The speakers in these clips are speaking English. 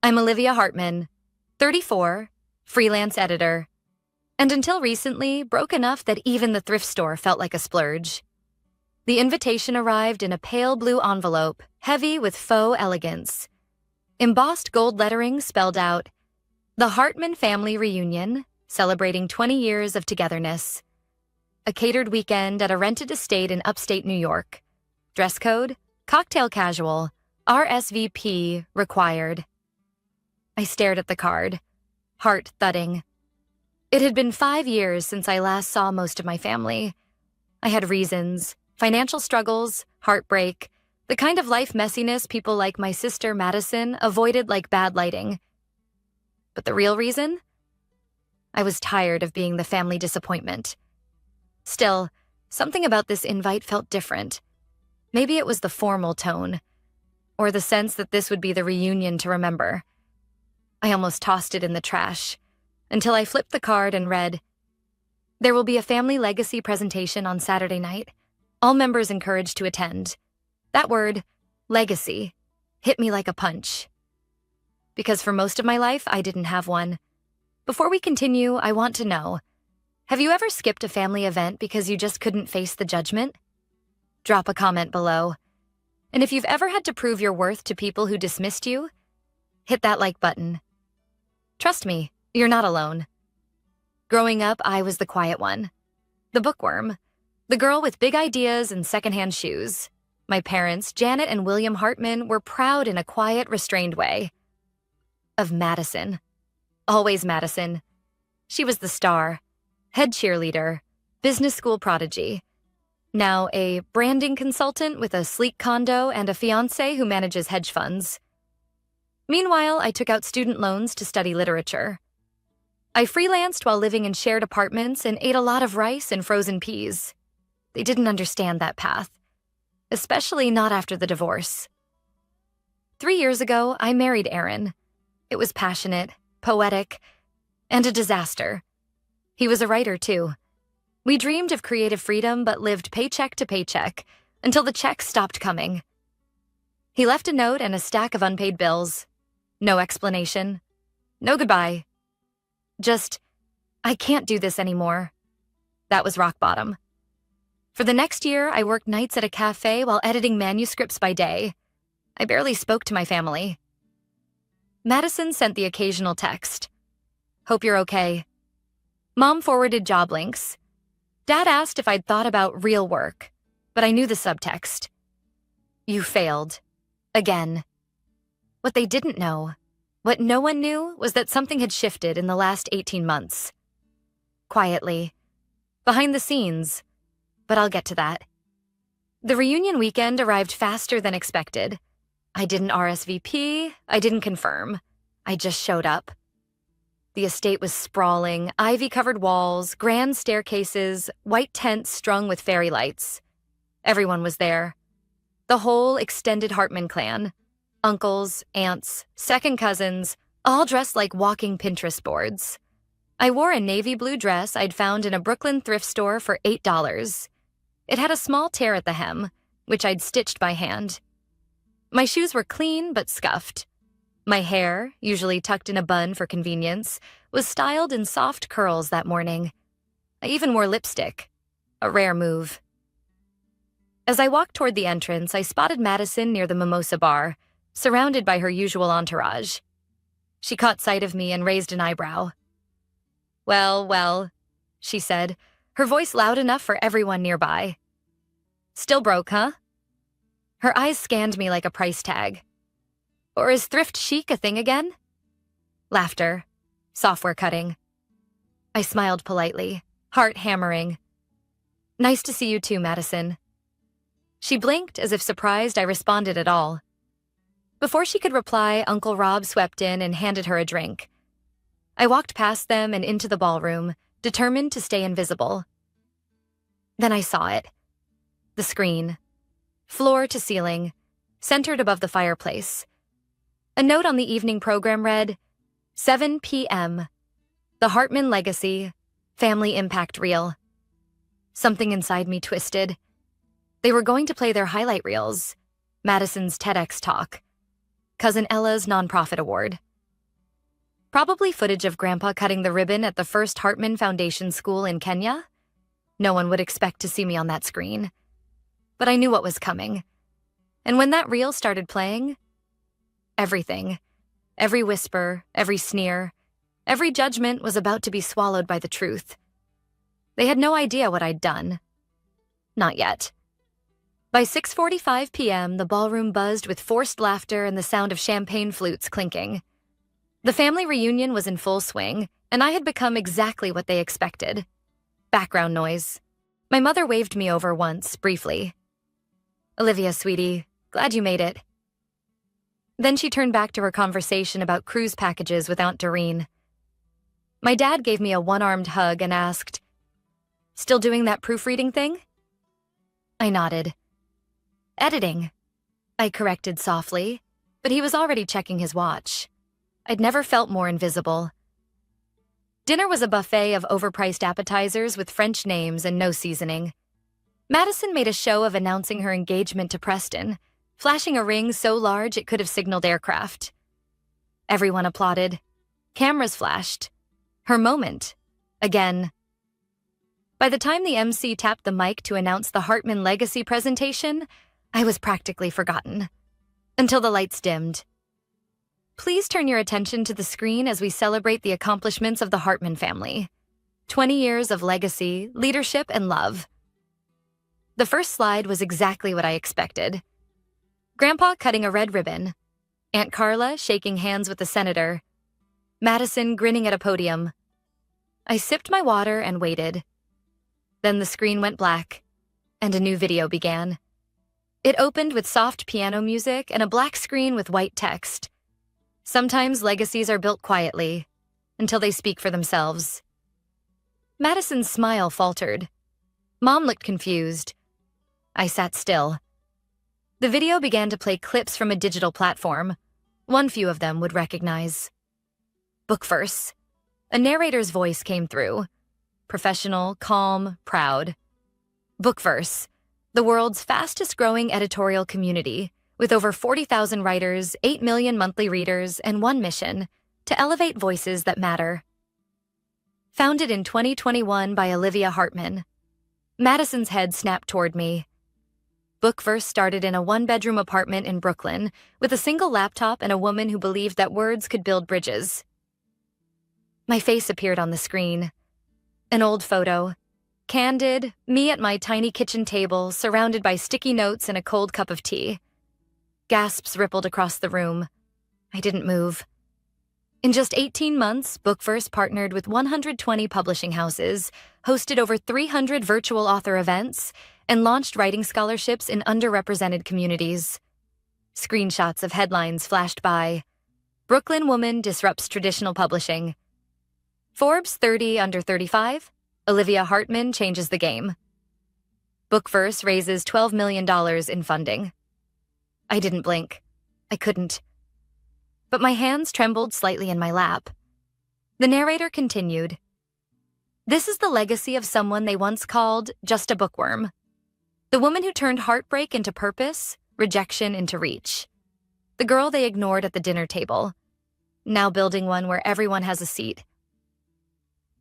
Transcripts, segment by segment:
I'm Olivia Hartman, 34, freelance editor, and until recently, broke enough that even the thrift store felt like a splurge. The invitation arrived in a pale blue envelope, heavy with faux elegance. Embossed gold lettering spelled out, "The Hartman Family Reunion, celebrating 20 years of togetherness." A catered weekend at a rented estate in upstate New York. Dress code, cocktail casual, RSVP required. I stared at the card, heart thudding. It had been 5 years since I last saw most of my family. I had reasons, financial struggles, heartbreak, the kind of life messiness people like my sister Madison avoided like bad lighting. But the real reason? I was tired of being the family disappointment. Still, something about this invite felt different. Maybe it was the formal tone, or the sense that this would be the reunion to remember. I almost tossed it in the trash, until I flipped the card and read, "There will be a family legacy presentation on Saturday night. All members encouraged to attend." That word, legacy, hit me like a punch. Because for most of my life, I didn't have one. Before we continue, I want to know, have you ever skipped a family event because you just couldn't face the judgment? Drop a comment below. And if you've ever had to prove your worth to people who dismissed you, hit that like button. Trust me, you're not alone. Growing up, I was the quiet one. The bookworm. The girl with big ideas and secondhand shoes. My parents, Janet and William Hartman, were proud in a quiet, restrained way. Of Madison. Always Madison. She was the star, head cheerleader, business school prodigy. Now a branding consultant with a sleek condo and a fiancé who manages hedge funds. Meanwhile, I took out student loans to study literature. I freelanced while living in shared apartments and ate a lot of rice and frozen peas. They didn't understand that path, especially not after the divorce. 3 years ago, I married Aaron. It was passionate, poetic, and a disaster. He was a writer, too. We dreamed of creative freedom but lived paycheck to paycheck until the checks stopped coming. He left a note and a stack of unpaid bills. No explanation. No goodbye. Just, I can't do this anymore. That was rock bottom. For the next year, I worked nights at a cafe while editing manuscripts by day. I barely spoke to my family. Madison sent the occasional text. "Hope you're okay." Mom forwarded job links. Dad asked if I'd thought about real work, but I knew the subtext. You failed. Again. What they didn't know, what no one knew, was that something had shifted in the last 18 months. Quietly. Behind the scenes. But I'll get to that. The reunion weekend arrived faster than expected. I didn't RSVP, I didn't confirm. I just showed up. The estate was sprawling, ivy-covered walls, grand staircases, white tents strung with fairy lights. Everyone was there. The whole extended Hartman clan. Uncles, aunts, second cousins, all dressed like walking Pinterest boards. I wore a navy blue dress I'd found in a Brooklyn thrift store for $8. It had a small tear at the hem, which I'd stitched by hand. My shoes were clean but scuffed. My hair, usually tucked in a bun for convenience, was styled in soft curls that morning. I even wore lipstick, a rare move. As I walked toward the entrance, I spotted Madison near the mimosa bar, surrounded by her usual entourage. She caught sight of me and raised an eyebrow. Well, she said, her voice loud enough for everyone nearby. "Still broke, huh?" Her eyes scanned me like a price tag. Or is thrift chic a thing again? Laughter. Software cutting. I smiled politely, heart hammering. "Nice to see you too, Madison." She blinked as if surprised I responded at all. Before she could reply, Uncle Rob swept in and handed her a drink. I walked past them and into the ballroom, determined to stay invisible. Then I saw it. The screen. Floor to ceiling, centered above the fireplace. A note on the evening program read, 7 p.m., The Hartman Legacy, Family Impact Reel. Something inside me twisted. They were going to play their highlight reels, Madison's TEDx talk, Cousin Ella's nonprofit award. Probably footage of Grandpa cutting the ribbon at the first Hartman Foundation school in Kenya. No one would expect to see me on that screen. But I knew what was coming. And when that reel started playing, everything, every whisper, every sneer, every judgment was about to be swallowed by the truth. They had no idea what I'd done. Not yet. By 6:45 p.m., the ballroom buzzed with forced laughter and the sound of champagne flutes clinking. The family reunion was in full swing, and I had become exactly what they expected. Background noise. My mother waved me over once, briefly. "Olivia, sweetie, glad you made it." Then she turned back to her conversation about cruise packages with Aunt Doreen. My dad gave me a one-armed hug and asked, "Still doing that proofreading thing?" I nodded. "Editing," I corrected softly, but he was already checking his watch. I'd never felt more invisible. Dinner was a buffet of overpriced appetizers with French names and no seasoning. Madison made a show of announcing her engagement to Preston, flashing a ring so large it could have signaled aircraft. Everyone applauded. Cameras flashed. Her moment. Again. By the time the MC tapped the mic to announce the Hartman Legacy presentation, I was practically forgotten. Until the lights dimmed. Please turn your attention to the screen as we celebrate the accomplishments of the Hartman family. 20 years of legacy, leadership, and love. The first slide was exactly what I expected. Grandpa cutting a red ribbon, Aunt Carla shaking hands with the senator, Madison grinning at a podium. I sipped my water and waited. Then the screen went black, and a new video began. It opened with soft piano music and a black screen with white text. Sometimes legacies are built quietly, until they speak for themselves. Madison's smile faltered. Mom looked confused. I sat still. The video began to play clips from a digital platform. One few of them would recognize. Book verse. A narrator's voice came through. Professional, calm, proud. Book verse. The world's fastest-growing editorial community, with over 40,000 writers, 8 million monthly readers, and one mission, to elevate voices that matter. Founded in 2021 by Olivia Hartman. Madison's head snapped toward me. Bookverse started in a one-bedroom apartment in Brooklyn with a single laptop and a woman who believed that words could build bridges. My face appeared on the screen. An old photo. Candid, me at my tiny kitchen table, surrounded by sticky notes and a cold cup of tea. Gasps rippled across the room. I didn't move. In just 18 months, Bookverse partnered with 120 publishing houses, hosted over 300 virtual author events, and launched writing scholarships in underrepresented communities. Screenshots of headlines flashed by. Brooklyn woman disrupts traditional publishing. Forbes 30 under 35. Olivia Hartman changes the game. Bookverse raises $12 million in funding. I didn't blink. I couldn't. But my hands trembled slightly in my lap. The narrator continued. This is the legacy of someone they once called just a bookworm. The woman who turned heartbreak into purpose, rejection into reach. The girl they ignored at the dinner table, now building one where everyone has a seat.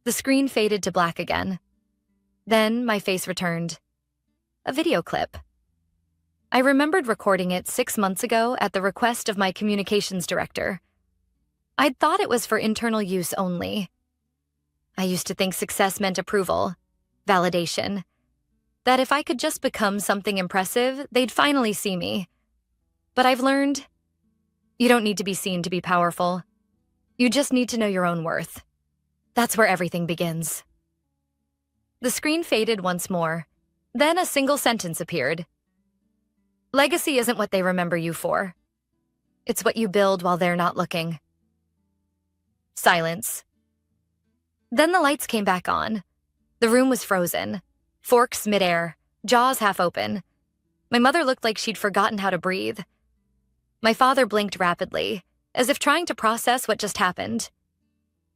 The screen faded to black again. Then my face returned. A video clip. I remembered recording it 6 months ago at the request of my communications director. I'd thought it was for internal use only. I used to think success meant approval, validation. That if I could just become something impressive, they'd finally see me. But I've learned, you don't need to be seen to be powerful. You just need to know your own worth. That's where everything begins. The screen faded once more. Then a single sentence appeared. Legacy isn't what they remember you for. It's what you build while they're not looking. Silence. Then the lights came back on. The room was frozen. Forks midair, jaws half open. My mother looked like she'd forgotten how to breathe. My father blinked rapidly, as if trying to process what just happened.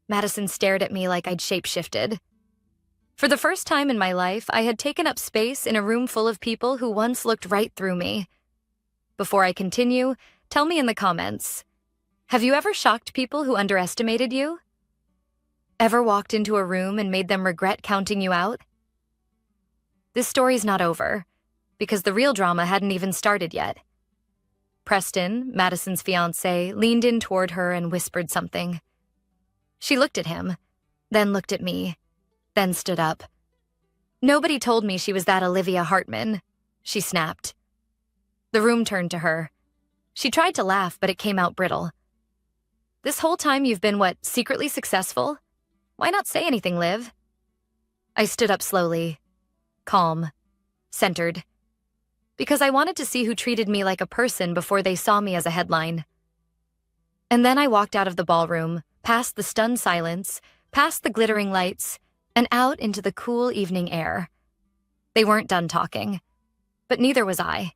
Madison stared at me like I'd shapeshifted. For the first time in my life, I had taken up space in a room full of people who once looked right through me. Before I continue, tell me in the comments, Have you ever shocked people who underestimated you? Ever walked into a room and made them regret counting you out? This story's not over, because the real drama hadn't even started yet. Preston, Madison's fiancé, leaned in toward her and whispered something. She looked at him, then looked at me, then stood up. Nobody told me she was that Olivia Hartman, she snapped. The room turned to her. She tried to laugh, but it came out brittle. This whole time you've been, secretly successful? Why not say anything, Liv? I stood up slowly, calm, centered, because I wanted to see who treated me like a person before they saw me as a headline. And then I walked out of the ballroom, past the stunned silence, past the glittering lights, and out into the cool evening air. They weren't done talking, but neither was I.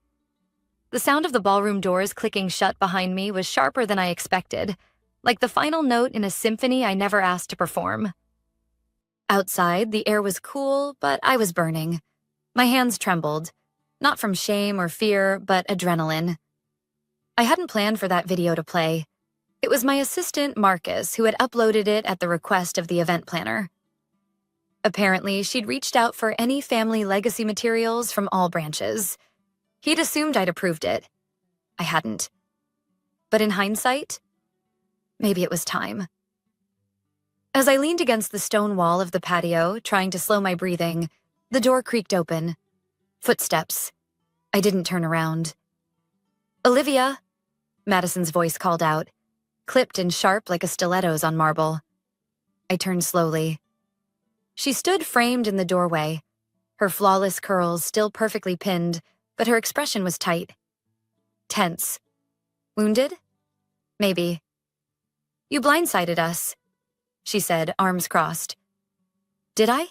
The sound of the ballroom doors clicking shut behind me was sharper than I expected, like the final note in a symphony I never asked to perform. Outside, the air was cool, but I was burning. My hands trembled, not from shame or fear, but adrenaline. I hadn't planned for that video to play. It was my assistant, Marcus, who had uploaded it at the request of the event planner. Apparently, she'd reached out for any family legacy materials from all branches. He'd assumed I'd approved it. I hadn't. But in hindsight, maybe it was time. As I leaned against the stone wall of the patio, trying to slow my breathing, the door creaked open. Footsteps. I didn't turn around. Olivia, Madison's voice called out, clipped and sharp like a stiletto's on marble. I turned slowly. She stood framed in the doorway, her flawless curls still perfectly pinned, but her expression was tight. Tense. Wounded? Maybe. You blindsided us, she said, arms crossed. Did I?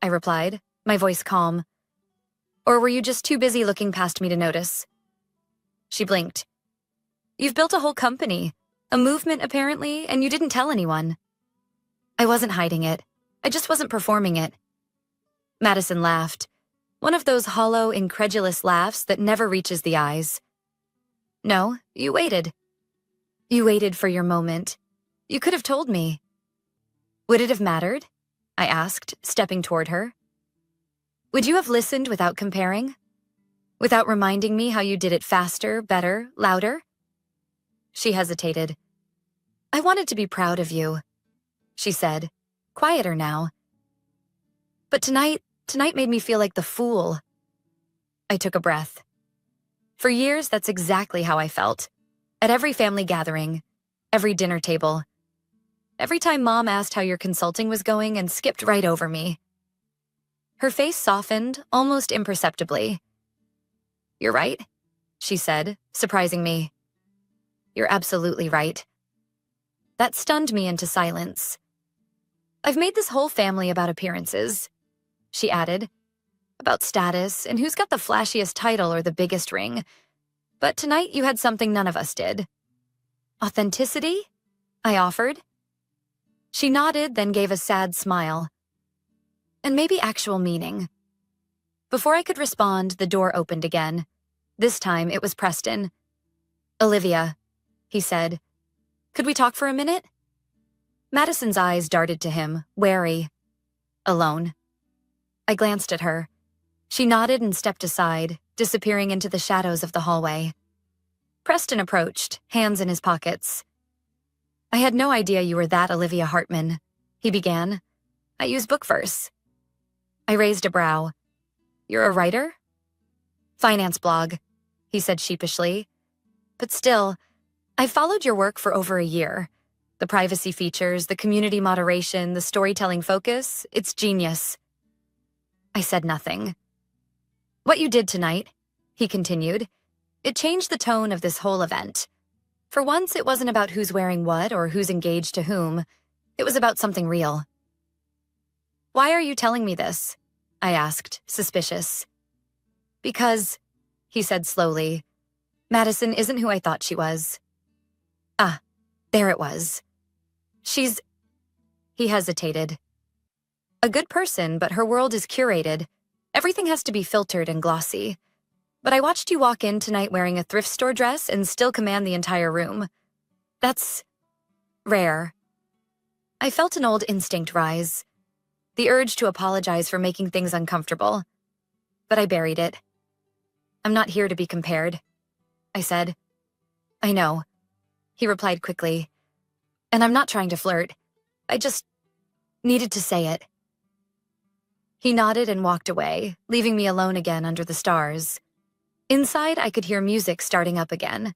I replied, my voice calm. Or were you just too busy looking past me to notice? She blinked. You've built a whole company, a movement apparently, and you didn't tell anyone. I wasn't hiding it. I just wasn't performing it. Madison laughed, one of those hollow, incredulous laughs that never reaches the eyes. No, you waited. You waited for your moment. You could have told me. Would it have mattered? I asked, stepping toward her. Would you have listened without comparing? Without reminding me how you did it faster, better, louder? She hesitated. I wanted to be proud of you, she said, quieter now. But tonight made me feel like the fool. I took a breath. For years, that's exactly how I felt. At every family gathering, every dinner table. Every time Mom asked how your consulting was going and skipped right over me. Her face softened, almost imperceptibly. You're right, she said, surprising me. You're absolutely right. That stunned me into silence. I've made this whole family about appearances, she added, about status and who's got the flashiest title or the biggest ring. But tonight you had something none of us did. Authenticity? I offered. She nodded, then gave a sad smile. And maybe actual meaning. Before I could respond, the door opened again. This time it was Preston. Olivia, he said. Could we talk for a minute? Madison's eyes darted to him, wary. Alone. I glanced at her. She nodded and stepped aside, disappearing into the shadows of the hallway. Preston approached, hands in his pockets. I had no idea you were that Olivia Hartman, he began. I use book verse. I raised a brow. You're a writer? Finance blog, he said sheepishly. But still, I've followed your work for over a year. The privacy features, the community moderation, the storytelling focus, it's genius. I said nothing. What you did tonight, he continued, it changed the tone of this whole event. For once, it wasn't about who's wearing what or who's engaged to whom. It was about something real. Why are you telling me this? I asked, suspicious. Because, he said slowly, Madison isn't who I thought she was. Ah, there it was. He hesitated. A good person, but her world is curated. Everything has to be filtered and glossy. But I watched you walk in tonight wearing a thrift store dress and still command the entire room. That's rare. I felt an old instinct rise, the urge to apologize for making things uncomfortable, but I buried it. I'm not here to be compared, I said. I know, he replied quickly. And I'm not trying to flirt. I just needed to say it. He nodded and walked away, leaving me alone again under the stars. Inside, I could hear music starting up again.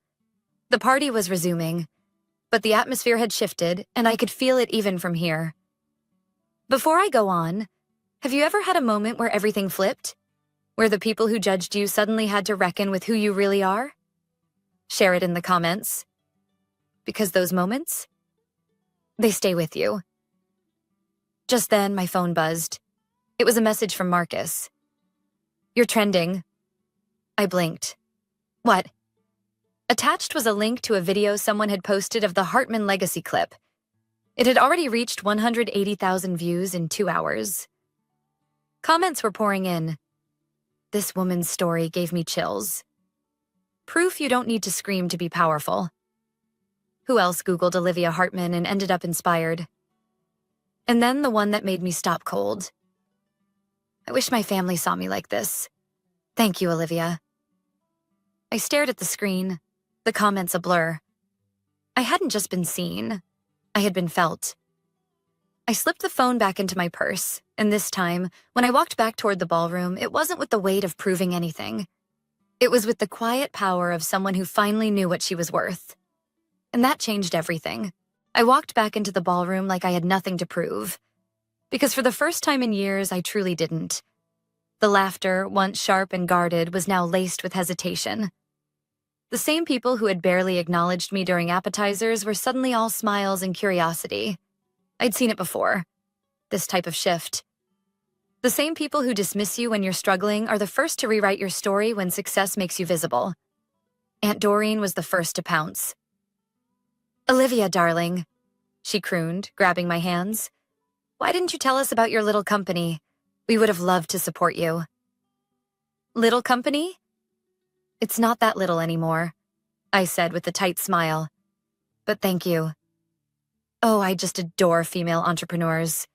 The party was resuming, but the atmosphere had shifted, and I could feel it even from here. Before I go on, have you ever had a moment where everything flipped? Where the people who judged you suddenly had to reckon with who you really are? Share it in the comments. Because those moments, they stay with you. Just then, my phone buzzed. It was a message from Marcus. You're trending. I blinked. What? Attached was a link to a video someone had posted of the Hartman legacy clip. It had already reached 180,000 views in 2 hours. Comments were pouring in. This woman's story gave me chills. Proof you don't need to scream to be powerful. Who else Googled Olivia Hartman and ended up inspired? And then the one that made me stop cold. I wish my family saw me like this. Thank you, Olivia. I stared at the screen, the comments a blur. I hadn't just been seen, I had been felt. I slipped the phone back into my purse, and this time, when I walked back toward the ballroom, it wasn't with the weight of proving anything. It was with the quiet power of someone who finally knew what she was worth. And that changed everything. I walked back into the ballroom like I had nothing to prove. Because for the first time in years, I truly didn't. The laughter, once sharp and guarded, was now laced with hesitation. The same people who had barely acknowledged me during appetizers were suddenly all smiles and curiosity. I'd seen it before. This type of shift. The same people who dismiss you when you're struggling are the first to rewrite your story when success makes you visible. Aunt Doreen was the first to pounce. Olivia, darling, she crooned, grabbing my hands. Why didn't you tell us about your little company? We would have loved to support you. Little company? It's not that little anymore, I said with a tight smile. But thank you. Oh, I just adore female entrepreneurs,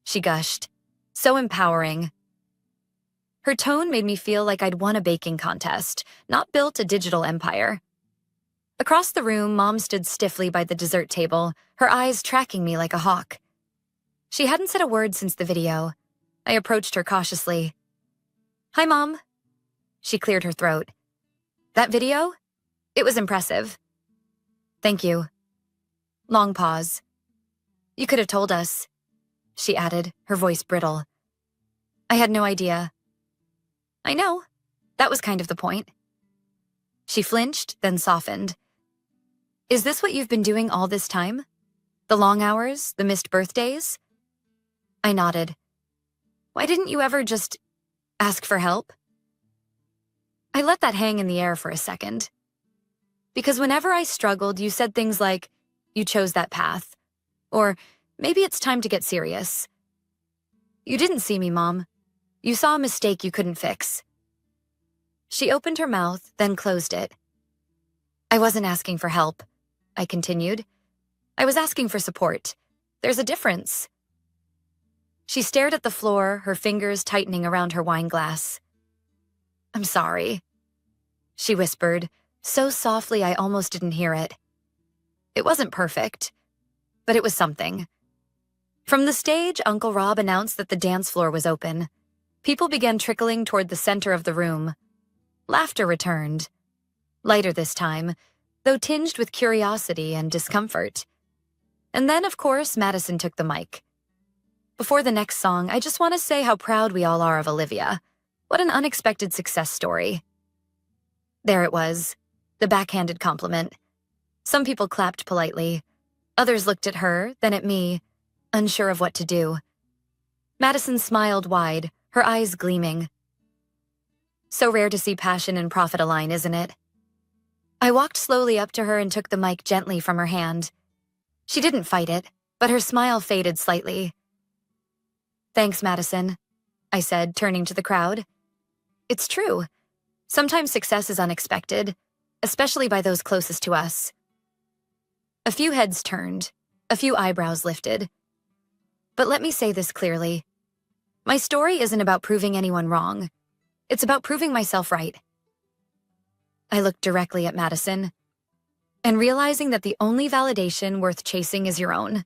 she gushed. So empowering. Her tone made me feel like I'd won a baking contest, not built a digital empire. Across the room, Mom stood stiffly by the dessert table, her eyes tracking me like a hawk. She hadn't said a word since the video. I approached her cautiously. Hi, Mom. She cleared her throat. That video? It was impressive. Thank you. Long pause. You could have told us, she added, her voice brittle. I had no idea. I know. That was kind of the point. She flinched, then softened. Is this what you've been doing all this time? The long hours, the missed birthdays? I nodded. Why didn't you ever just ask for help? I let that hang in the air for a second. Because whenever I struggled, you said things like, you chose that path, or maybe it's time to get serious. You didn't see me, Mom. You saw a mistake you couldn't fix. She opened her mouth, then closed it. I wasn't asking for help, I continued. I was asking for support. There's a difference. She stared at the floor, her fingers tightening around her wine glass. I'm sorry, she whispered, so softly I almost didn't hear it. It wasn't perfect, but it was something. From the stage, Uncle Rob announced that the dance floor was open. People began trickling toward the center of the room. Laughter returned. Lighter this time, though tinged with curiosity and discomfort. And then, of course, Madison took the mic. Before the next song, I just want to say how proud we all are of Olivia. What an unexpected success story. There it was, the backhanded compliment. Some people clapped politely. Others looked at her, then at me, unsure of what to do. Madison smiled wide, her eyes gleaming. So rare to see passion and profit align, isn't it? I walked slowly up to her and took the mic gently from her hand. She didn't fight it, but her smile faded slightly. Thanks, Madison, I said, turning to the crowd. It's true. Sometimes success is unexpected, especially by those closest to us. A few heads turned, a few eyebrows lifted. But let me say this clearly. My story isn't about proving anyone wrong. It's about proving myself right. I looked directly at Madison and realizing that the only validation worth chasing is your own.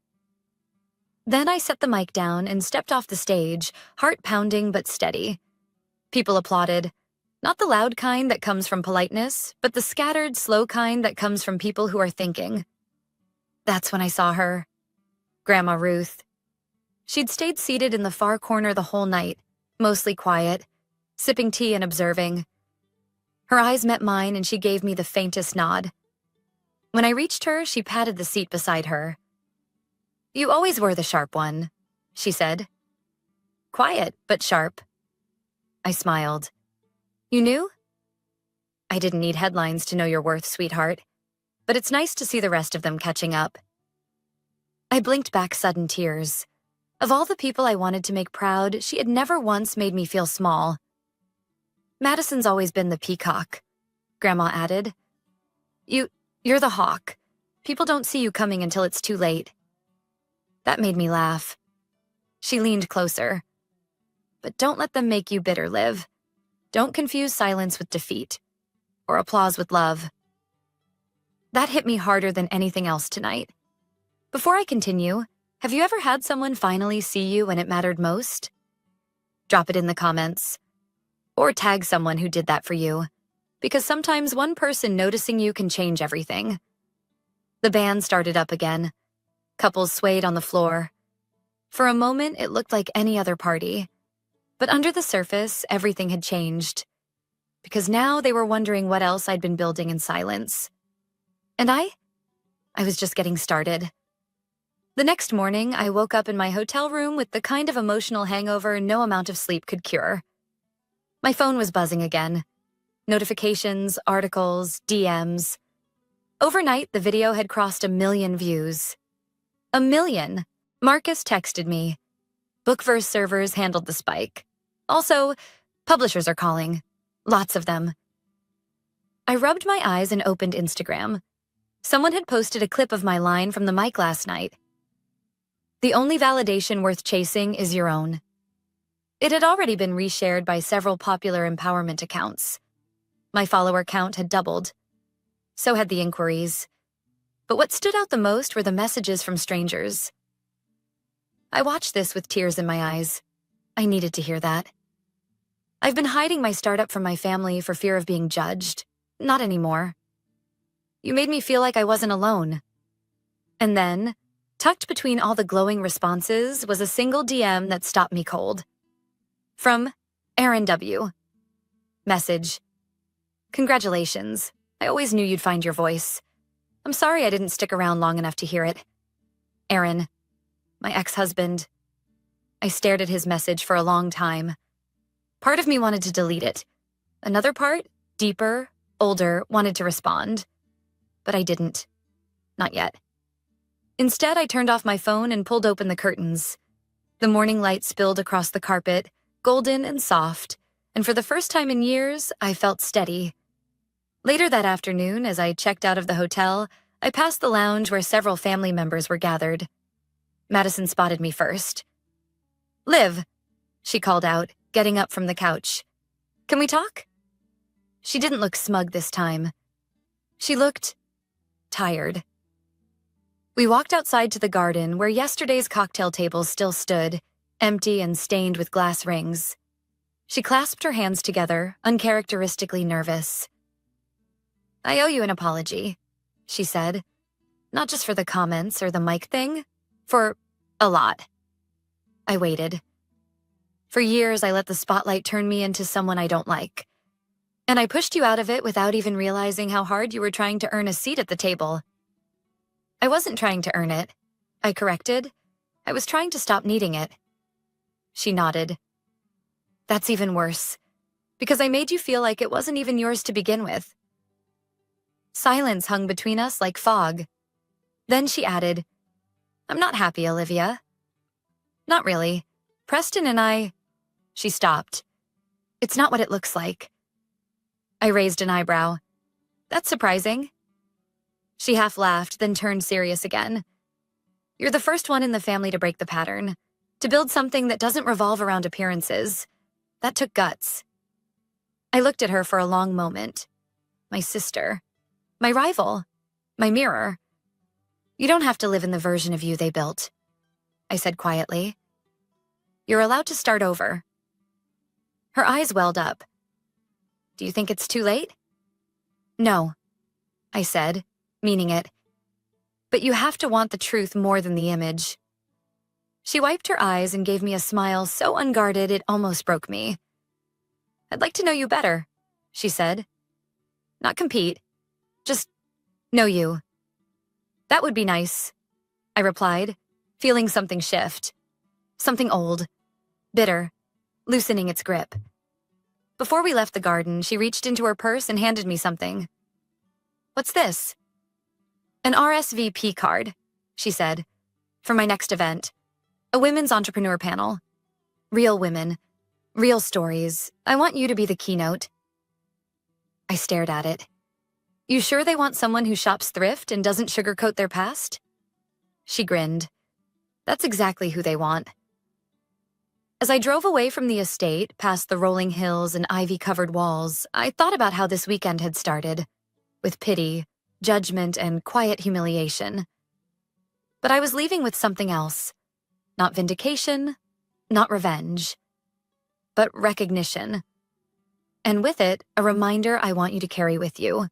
Then I set the mic down and stepped off the stage, heart pounding but steady. People applauded, not the loud kind that comes from politeness, but the scattered, slow kind that comes from people who are thinking. That's when I saw her, Grandma Ruth. She'd stayed seated in the far corner the whole night, mostly quiet, sipping tea and observing. Her eyes met mine and she gave me the faintest nod. When I reached her, she patted the seat beside her. "You always were the sharp one," she said. "Quiet, but sharp." I smiled. "You knew?" "I didn't need headlines to know your worth, sweetheart, but it's nice to see the rest of them catching up." I blinked back sudden tears. Of all the people I wanted to make proud, she had never once made me feel small. "Madison's always been the peacock," Grandma added. You're the hawk. People don't see you coming until it's too late." That made me laugh. She leaned closer. "But don't let them make you bitter, Liv. Don't confuse silence with defeat, or applause with love." That hit me harder than anything else tonight. Before I continue, have you ever had someone finally see you when it mattered most? Drop it in the comments. Or tag someone who did that for you, because sometimes one person noticing you can change everything. The band started up again. Couples swayed on the floor. For a moment, it looked like any other party. But under the surface, everything had changed. Because now they were wondering what else I'd been building in silence. And I was just getting started. The next morning, I woke up in my hotel room with the kind of emotional hangover no amount of sleep could cure. My phone was buzzing again. Notifications, articles, DMs. Overnight, the video had crossed 1 million views. 1 million! Marcus texted me. Bookverse servers handled the spike. Also, publishers are calling. Lots of them. I rubbed my eyes and opened Instagram. Someone had posted a clip of my line from the mic last night. "The only validation worth chasing is your own." It had already been reshared by several popular empowerment accounts. My follower count had doubled. So had the inquiries. But what stood out the most were the messages from strangers. I watched this with tears in my eyes. I needed to hear that. I've been hiding my startup from my family for fear of being judged. Not anymore. You made me feel like I wasn't alone. And then, tucked between all the glowing responses, was a single DM that stopped me cold. From Aaron W. Message. "Congratulations. I always knew you'd find your voice. I'm sorry I didn't stick around long enough to hear it. Aaron, my ex-husband." I stared at his message for a long time. Part of me wanted to delete it. Another part, deeper, older, wanted to respond. But I didn't. Not yet. Instead, I turned off my phone and pulled open the curtains. The morning light spilled across the carpet, golden and soft, and for the first time in years, I felt steady. Later that afternoon, as I checked out of the hotel, I passed the lounge where several family members were gathered. Madison spotted me first. "Liv," she called out, getting up from the couch. "Can we talk?" She didn't look smug this time. She looked tired. We walked outside to the garden where yesterday's cocktail tables still stood, empty and stained with glass rings. She clasped her hands together, uncharacteristically nervous. "I owe you an apology," she said. "Not just for the comments or the mic thing, for a lot." I waited. For years, I let the spotlight turn me into someone I don't like. And I pushed you out of it without even realizing how hard you were trying to earn a seat at the table. "I wasn't trying to earn it," I corrected. "I was trying to stop needing it." She nodded. "That's even worse, because I made you feel like it wasn't even yours to begin with." Silence hung between us like fog. Then she added, "I'm not happy, Olivia." "Not really. Preston and I—" She stopped. "It's not what it looks like." I raised an eyebrow. "That's surprising." She half laughed, then turned serious again. You're the first one in the family to break the pattern, to build something that doesn't revolve around appearances. That took guts. I looked at her for a long moment. My sister. My rival. My mirror. You don't have to live in the version of you they built, I said quietly. You're allowed to start over. Her eyes welled up. Do you think it's too late? No, I said, meaning it. But you have to want the truth more than the image. She wiped her eyes and gave me a smile so unguarded it almost broke me. I'd like to know you better, she said. Not compete, just know you. That would be nice, I replied, feeling something shift. Something old, bitter, loosening its grip. Before we left the garden, she reached into her purse and handed me something. What's this? An RSVP card, she said, for my next event. A women's entrepreneur panel. Real women, real stories. I want you to be the keynote. I stared at it. You sure they want someone who shops thrift and doesn't sugarcoat their past? She grinned. That's exactly who they want. As I drove away from the estate, past the rolling hills and ivy-covered walls, I thought about how this weekend had started, with pity, judgment, and quiet humiliation. But I was leaving with something else. Not vindication, not revenge, but recognition. And with it, a reminder I want you to carry with you.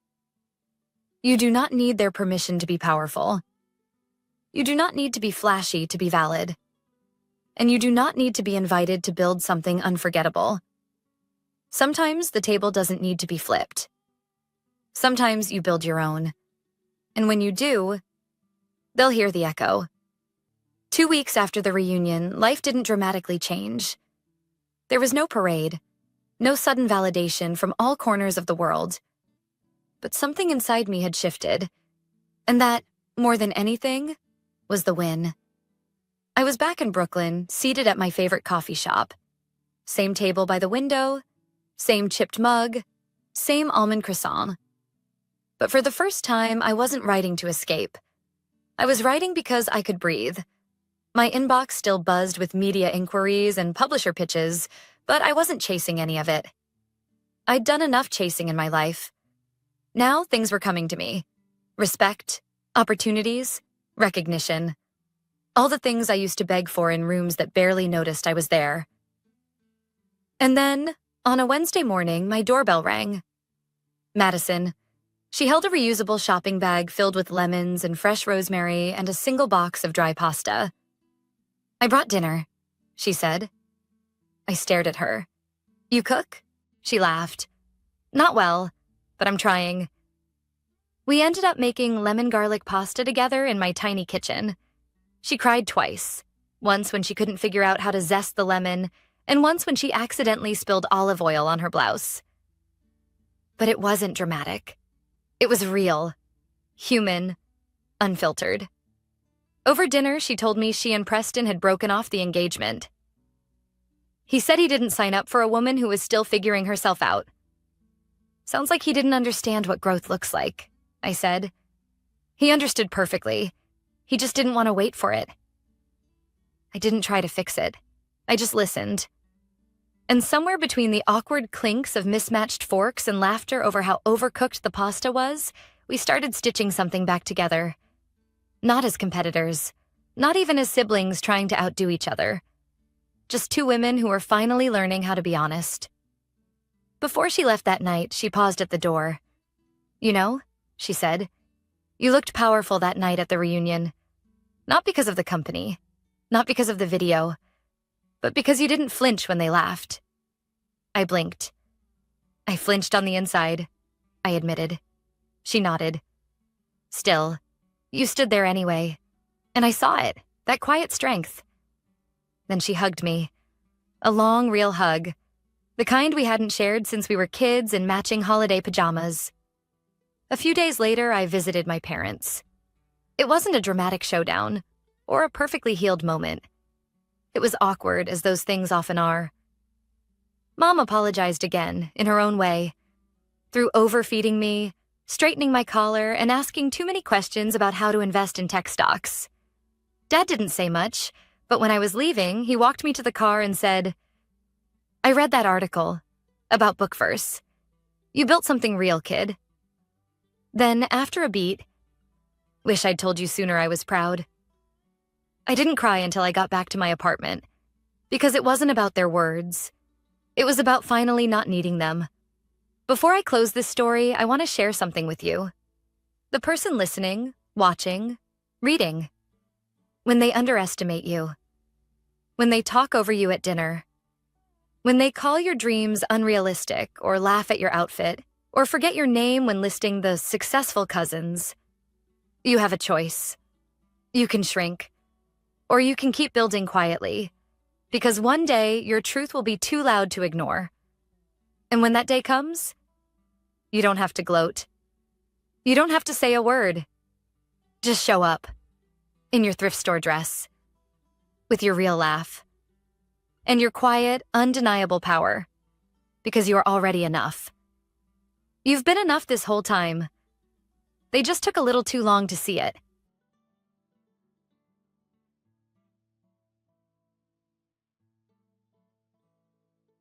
You do not need their permission to be powerful. You do not need to be flashy to be valid. And you do not need to be invited to build something unforgettable. Sometimes the table doesn't need to be flipped. Sometimes you build your own. And when you do, they'll hear the echo. 2 weeks after the reunion, life didn't dramatically change. There was no parade, no sudden validation from all corners of the world. But something inside me had shifted, and that, more than anything, was the win. I was back in Brooklyn, seated at my favorite coffee shop. Same table by the window, same chipped mug, same almond croissant. But for the first time, I wasn't writing to escape. I was writing because I could breathe. My inbox still buzzed with media inquiries and publisher pitches, but I wasn't chasing any of it. I'd done enough chasing in my life. Now things were coming to me. Respect, opportunities, recognition. All the things I used to beg for in rooms that barely noticed I was there. And then, on a Wednesday morning, my doorbell rang. Madison. She held a reusable shopping bag filled with lemons and fresh rosemary and a single box of dry pasta. I brought dinner, she said. I stared at her. You cook? She laughed. Not well, but I'm trying. We ended up making lemon garlic pasta together in my tiny kitchen. She cried twice, once when she couldn't figure out how to zest the lemon, and once when she accidentally spilled olive oil on her blouse. But it wasn't dramatic. It was real, human, unfiltered. Over dinner, she told me she and Preston had broken off the engagement. He said he didn't sign up for a woman who was still figuring herself out. Sounds like he didn't understand what growth looks like, I said. He understood perfectly. He just didn't want to wait for it. I didn't try to fix it. I just listened. And somewhere between the awkward clinks of mismatched forks and laughter over how overcooked the pasta was, we started stitching something back together. Not as competitors, not even as siblings trying to outdo each other. Just two women who were finally learning how to be honest. Before she left that night, she paused at the door. You know, she said, you looked powerful that night at the reunion. Not because of the company, not because of the video, but because you didn't flinch when they laughed. I blinked. I flinched on the inside, I admitted. She nodded. Still, you stood there anyway, and I saw it, that quiet strength. Then she hugged me. A long, real hug, the kind we hadn't shared since we were kids in matching holiday pajamas. A few days later, I visited my parents. It wasn't a dramatic showdown, or a perfectly healed moment. It was awkward, as those things often are. Mom apologized again, in her own way. Through overfeeding me, straightening my collar and asking too many questions about how to invest in tech stocks. Dad didn't say much, but when I was leaving, he walked me to the car and said, "I read that article about Bookverse. You built something real, kid." Then, after a beat, "Wish I'd told you sooner I was proud." I didn't cry until I got back to my apartment, because it wasn't about their words. It was about finally not needing them. Before I close this story, I want to share something with you. The person listening, watching, reading. When they underestimate you. When they talk over you at dinner. When they call your dreams unrealistic or laugh at your outfit, or forget your name when listing the successful cousins. You have a choice. You can shrink. Or you can keep building quietly. Because one day, your truth will be too loud to ignore. And when that day comes, you don't have to gloat. You don't have to say a word. Just show up. In your thrift store dress. With your real laugh. And your quiet, undeniable power. Because you are already enough. You've been enough this whole time. They just took a little too long to see it.